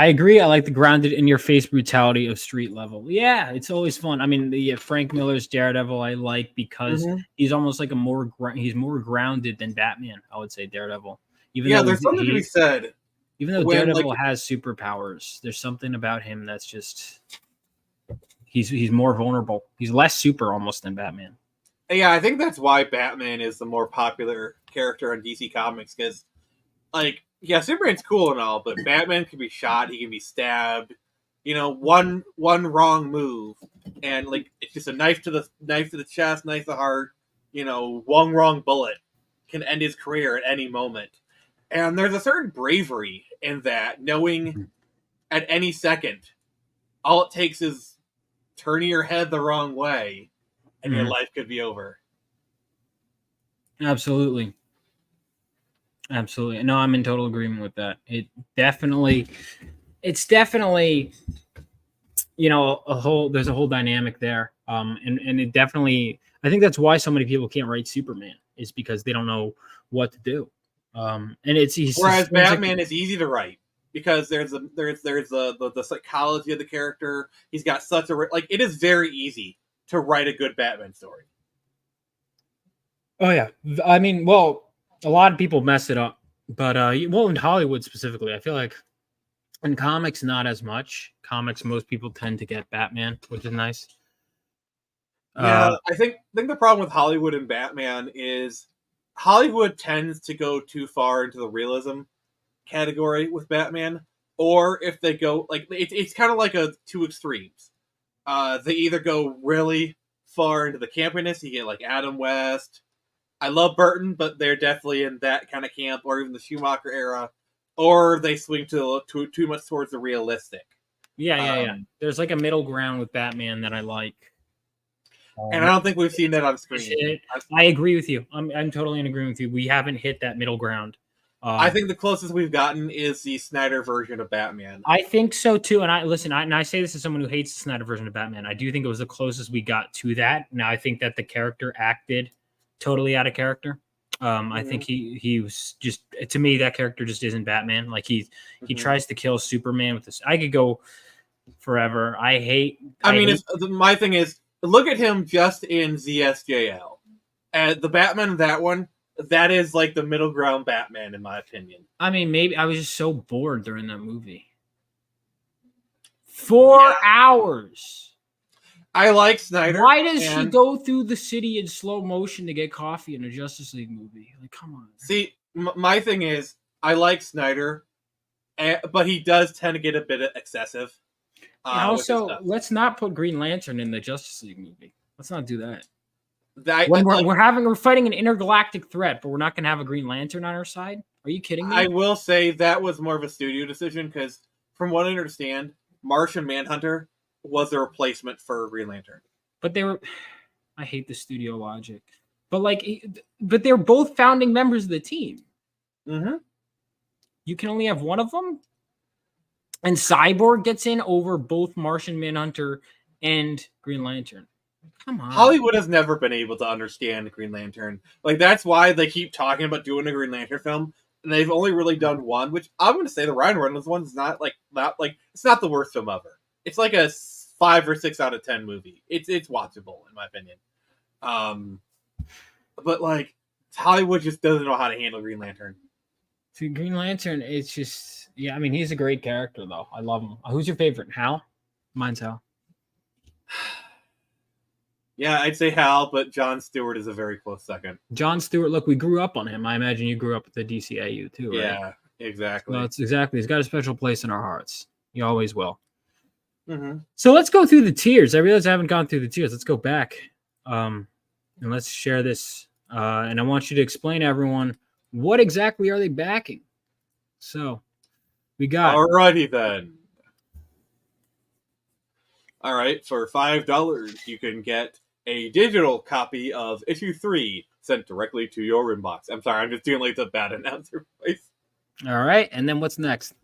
agree. I like the grounded in your face brutality of street level. Yeah, it's always fun. I mean, the Frank Miller's Daredevil I like because he's almost like he's more grounded than Batman. I would say Daredevil. There's something to be said. Even though Daredevil has superpowers, there's something about him that's just he's more vulnerable. He's less super almost than Batman. Yeah, I think that's why Batman is the more popular character in DC Comics because, like, yeah, Superman's cool and all, but Batman can be shot, he can be stabbed. One wrong move, and like it's just a knife to the chest, knife to the heart. One wrong bullet can end his career at any moment. And there's a certain bravery in that, knowing at any second, all it takes is turning your head the wrong way, and your life could be over. Absolutely. No, I'm in total agreement with that. It's definitely, there's a whole dynamic there. And it definitely, I think that's why so many people can't write Superman is because they don't know what to do. And whereas Batman is easy to write because there's the psychology of the character. He's got such it is very easy to write a good Batman story. Oh yeah, I mean, well, a lot of people mess it up, but in Hollywood specifically, I feel like in comics not as much. Comics, most people tend to get Batman, which is nice. Yeah, I think the problem with Hollywood and Batman is Hollywood tends to go too far into the realism category with Batman, or if they go it's kind of like two extremes. They either go really far into the campiness, you get like Adam West. I love Burton, but they're definitely in that kind of camp, or even the Schumacher era, or they swing too much towards the realistic. Yeah. There's like a middle ground with Batman that I like. And I don't think we've seen that on screen. I agree with you. I'm totally in agreement with you. We haven't hit that middle ground. I think the closest we've gotten is the Snyder version of Batman. I think so too. And I say this as someone who hates the Snyder version of Batman. I do think it was the closest we got to that. Now I think that the character acted totally out of character. I think he was just, to me, that character just isn't Batman. Like he tries to kill Superman with this. I could go forever. My thing is, look at him just in ZSJL. The Batman in that one, that is like the middle ground Batman, in my opinion. I mean, maybe I was just so bored during that movie. 4 hours. I like Snyder. Why does he go through the city in slow motion to get coffee in a Justice League movie? Like, come on. See, my thing is, I like Snyder, but he does tend to get a bit excessive. And also, let's not put Green Lantern in the Justice League movie. Let's not do that. We're fighting an intergalactic threat, but we're not going to have a Green Lantern on our side. Are you kidding me? I will say that was more of a studio decision because, from what I understand, Martian Manhunter was a replacement for Green Lantern. But I hate the studio logic. But they're both founding members of the team. Mm-hmm. You can only have one of them? And Cyborg gets in over both Martian Manhunter and Green Lantern. Come on. Hollywood has never been able to understand Green Lantern. Like, that's why they keep talking about doing a Green Lantern film, and they've only really done one, which I'm going to say the Ryan Reynolds one's not it's not the worst film ever. It's like a 5 or 6 out of 10 movie. It's watchable, in my opinion. But, like, Hollywood just doesn't know how to handle Green Lantern. See, Green Lantern, it's just... Yeah, I mean, he's a great character, though. I love him. Who's your favorite? Hal? Mine's Hal. Yeah, I'd say Hal, but Jon Stewart is a very close second. Jon Stewart, look, we grew up on him. I imagine you grew up with the DCAU, too, right? Yeah, exactly. Well, it's exactly. He's got a special place in our hearts. He always will. Mm-hmm. So let's go through the tiers. I realize I haven't gone through the tiers. Let's go back and let's share this. And I want you to explain to everyone what exactly are they backing. So we got... Alrighty then. All right, for $5, you can get a digital copy of issue 3 sent directly to your inbox. I'm sorry, I'm just doing like the bad announcer voice. All right, and then what's next?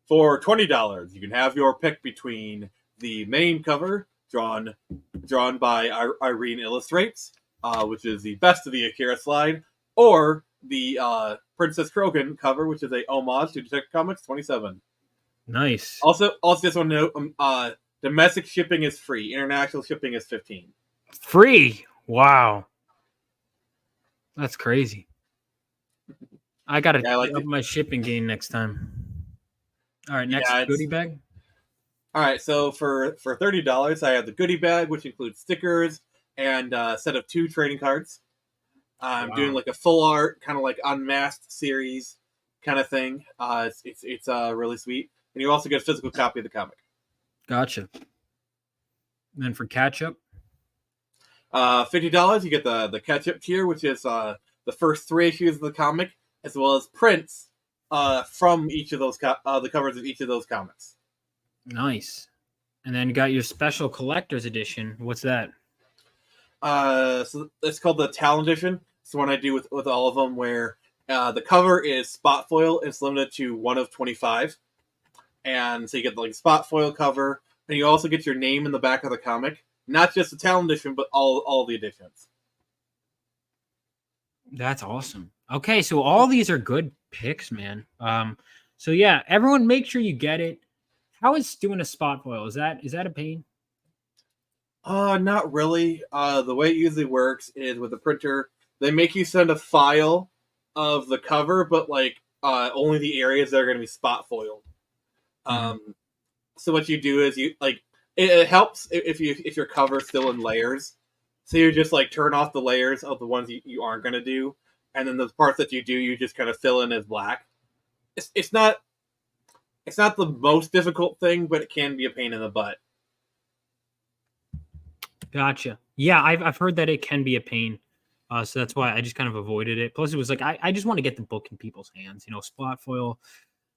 For $20, you can have your pick between the main cover, drawn by Irene Illustrates, which is the best of the Akira slide, or the Princess Krogan cover, which is a homage to Detective Comics 27. Nice. Also just want to note, domestic shipping is free. International shipping is $15. Free? Wow. That's crazy. I got to up my shipping game next time. All right, next goodie bag. All right, so for $30, I have the goodie bag, which includes stickers and a set of 2 trading cards. I'm doing like a full art, kind of like unmasked series kind of thing. It's really sweet. And you also get a physical copy of the comic. Gotcha. And then for catch-up? $50, you get the catch-up tier, which is the first 3 issues of the comic, as well as prints from each of those the covers of each of those comics. Nice. And then you got your special collector's edition. What's that? So it's called the Talent Edition. It's the one I do with all of them, where the cover is spot foil. It's limited to 1 of 25. And so you get the spot foil cover, and you also get your name in the back of the comic. Not just the Talent Edition, but all the editions. That's awesome. Okay, so all these are good picks, man. So yeah, everyone make sure you get it. How is doing a spot foil? Is that a pain? Not really. The way it usually works is with the printer, they make you send a file of the cover, but only the areas that are going to be spot foiled. So what you do is it helps if your cover is still in layers. So you just turn off the layers of the ones you aren't going to do, and then the parts that you do, you just kind of fill in as black. It's not the most difficult thing, but it can be a pain in the butt. Gotcha. Yeah, I've heard that it can be a pain. So that's why I just kind of avoided it. Plus, it was I just want to get the book in people's hands. Spot foil,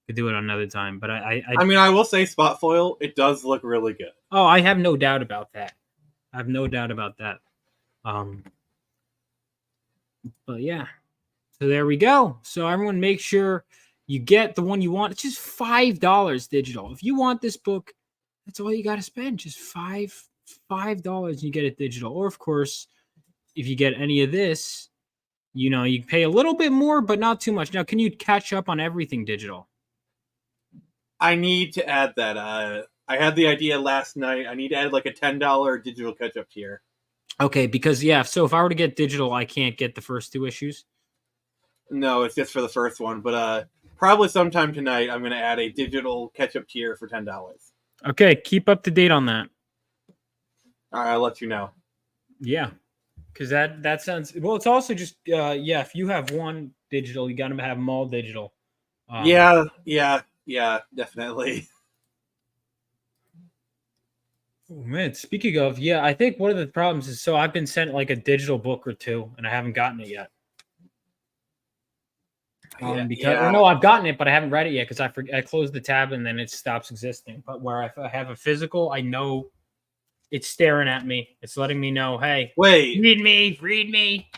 could do it another time. But I mean, I will say spot foil, it does look really good. Oh, I have no doubt about that. But yeah. So there we go. So everyone make sure you get the one you want. It's just $5 digital. If you want this book, that's all you got to spend. Just $5 and you get it digital. Or of course, if you get any of this, you pay a little bit more, but not too much. Now, can you catch up on everything digital? I need to add that. I had the idea last night. I need to add a $10 digital catch-up tier. Okay, because so if I were to get digital, I can't get the first 2 issues? No, it's just for the first one. But probably sometime tonight, I'm going to add a digital catch-up tier for $10. Okay, keep up to date on that. All right, I'll let you know. Yeah, because that sounds... Well, it's also just, if you have one digital. You got to have them all digital. Yeah, definitely. Oh, man, speaking of, yeah, I think one of the problems is I've been sent like a digital book or two, and I haven't gotten it yet. No, I've gotten it, but I haven't read it yet because I closed the tab and then it stops existing. But where I have a physical, I know it's staring at me. It's letting me know, hey, Wait, read me.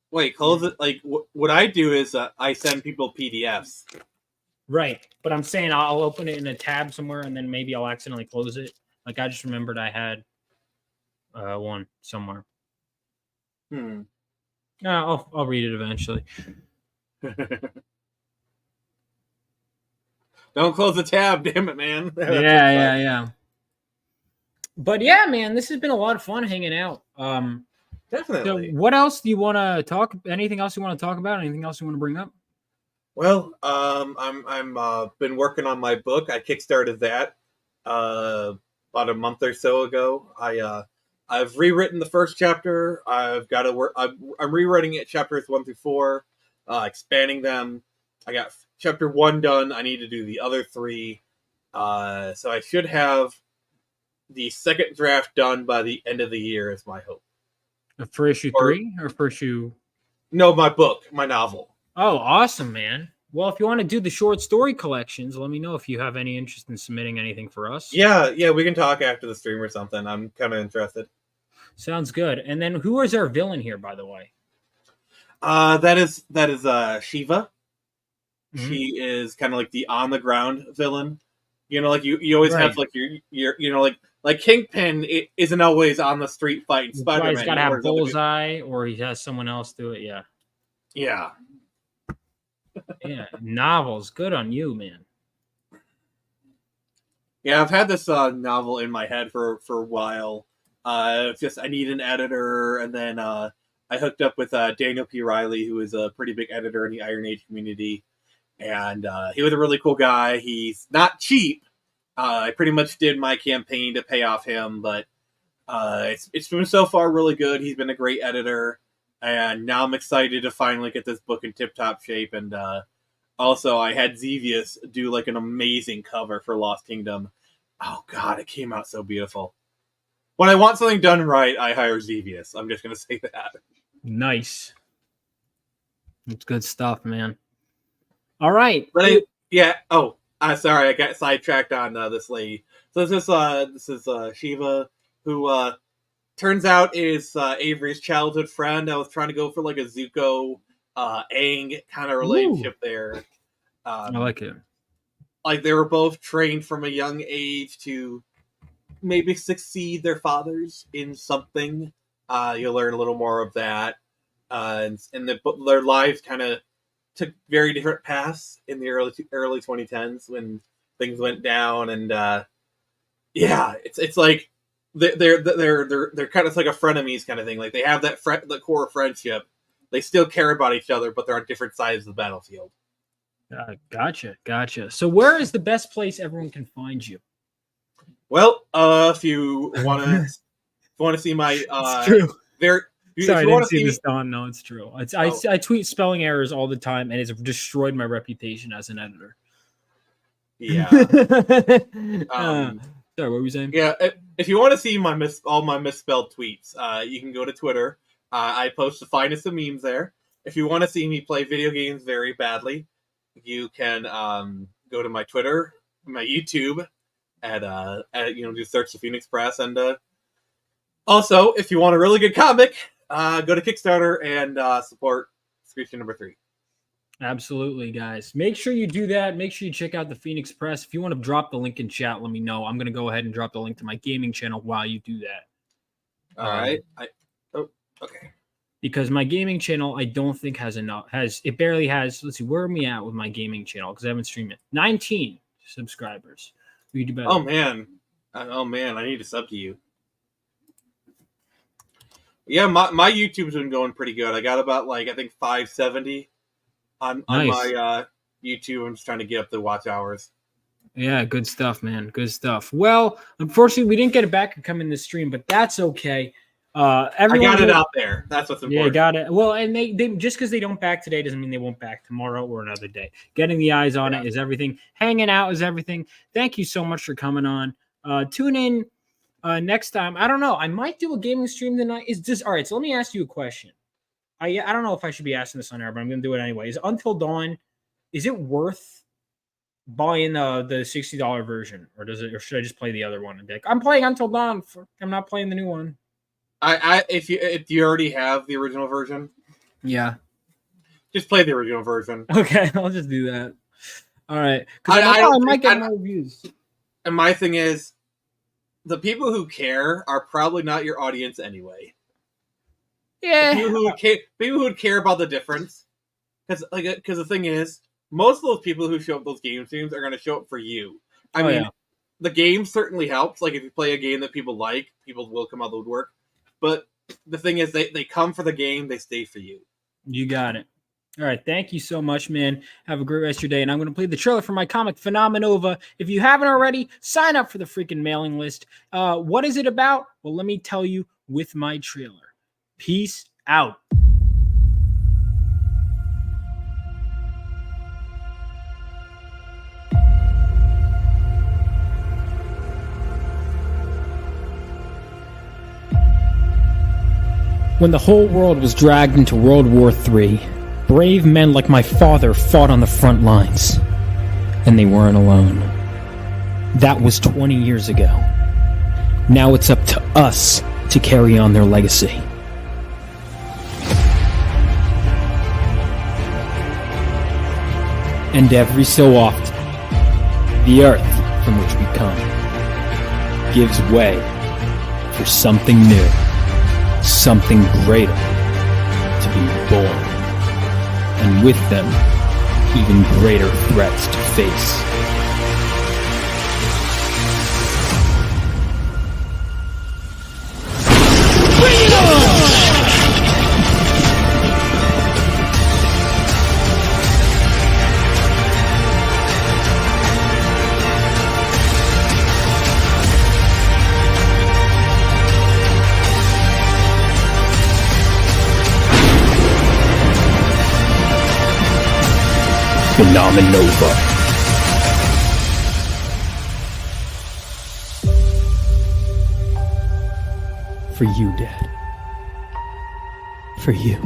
Wait, close it. Like, what I do is I send people PDFs. Right, but I'm saying I'll open it in a tab somewhere and then maybe I'll accidentally close it. Like I just remembered I had one somewhere. No, I'll read it eventually. Don't close the tab, damn it, man. Yeah. But yeah, man, this has been a lot of fun hanging out. Definitely. So what else do you want to talk? Anything else you want to talk about? Anything else you want to bring up? Well, I'm been working on my book. I kickstarted that about a month or so ago. I've rewritten the first chapter. I've got to work. I'm rewriting it chapters 1 through 4, expanding them. I got chapter 1 done. I need to do the other 3. So I should have the second draft done by the end of the year is my hope. For issue 3 or for issue? No, my book, my novel. Oh, awesome, man. Well, if you want to do the short story collections, let me know if you have any interest in submitting anything for us. Yeah, we can talk after the stream or something. I'm kind of interested. Sounds good. And then who is our villain here, by the way? That is Shiva. Mm-hmm. She is kind of like the on the ground villain. You know, like you always have like your you know like Kingpin isn't always on the street fighting Spider-Man. He's got to have Bullseye, or he has someone else do it. Yeah. Yeah. Yeah. Novels, good on you, man. Yeah, I've had this novel in my head for a while. Just I need an editor, and then I hooked up with Daniel P. Riley, who is a pretty big editor in the Iron Age community, and he was a really cool guy. He's not cheap. I pretty much did my campaign to pay off him, but it's been so far really good. He's been a great editor, and now I'm excited to finally get this book in tip-top shape. And also, I had Xevious do like an amazing cover for Lost Kingdom. Oh god, it came out so beautiful. When I want something done right, I hire Xevious. I'm just gonna say that. Nice. It's good stuff, man. All right. But sorry, I got sidetracked on this lady. So this is Shiva, who turns out is Avery's childhood friend. I was trying to go for like a Zuko, Aang kind of relationship there. I like it. Like they were both trained from a young age to maybe succeed their fathers in something. You'll learn a little more of that, and their lives kind of took very different paths in the early 2010s when things went down, and it's like they're kind of like a frenemies kind of thing. Like they have the core friendship. They still care about each other, but they're on different sides of the battlefield. Gotcha. So where is the best place everyone can find you? Well, if you want to see my it's true. Sorry, I didn't see this, Don. No, it's true. I tweet spelling errors all the time, and it's destroyed my reputation as an editor. Yeah. Sorry, what were you saying? Yeah, if you want to see all my misspelled tweets, you can go to Twitter. I post the finest of memes there. If you want to see me play video games very badly, you can go to my Twitter, my YouTube, at just search the Phoenix Press, and also if you want a really good comic, go to Kickstarter and support Screeching number 3. Absolutely, guys. Make sure you do that. Make sure you check out the Phoenix Press. If you want to drop the link in chat, let me know. I'm going to go ahead and drop the link to my gaming channel while you do that. All right. Okay. Because my gaming channel, I don't think it barely has, let's see, where are we at with my gaming channel? Because I haven't streamed it. 19 subscribers. We do better. Oh, man. I need to sub to you. Yeah, my YouTube's been going pretty good. I got about, I think 570 on my YouTube. I'm just trying to get up the watch hours. Yeah, good stuff, man. Good stuff. Well, unfortunately, we didn't get it back and come in the stream, but that's okay. I Everyone got it out there. That's what's important. Yeah, got it. Well, and they just because they don't back today doesn't mean they won't back tomorrow or another day. Getting the eyes on it is everything. Hanging out is everything. Thank you so much for coming on. Tune in next time. I don't know. I might do a gaming stream tonight. Is this all right? So let me ask you a question. I don't know if I should be asking this on air, but I'm going to do it anyway. Is Until Dawn, is it worth buying the $60 version, or should I just play the other one and be like, I'm playing Until Dawn. I'm not playing the new one. If you already have the original version, Yeah, just play the original version. Okay, I'll just do that. All right, because I might get more views. And my thing is, the people who care are probably not your audience anyway. Yeah, People who would care about the difference, because the thing is, most of those people who show up those game streams are going to show up for you. I mean, the game certainly helps. Like if you play a game that people like, people will come out of the woodwork. But the thing is, they come for the game, they stay for you. You got it. All right, thank you so much, man. Have a great rest of your day. And I'm going to play the trailer for my comic, Phenomenova. If you haven't already, sign up for the freaking mailing list. What is it about? Well, let me tell you with my trailer. Peace out. When the whole world was dragged into World War III, brave men like my father fought on the front lines. And they weren't alone. That was 20 years ago. Now it's up to us to carry on their legacy. And every so often, the earth from which we come gives way for something new. Something greater to be born, and with them, even greater threats to face. Bring it on! Phenomenova. For you, Dad. For you.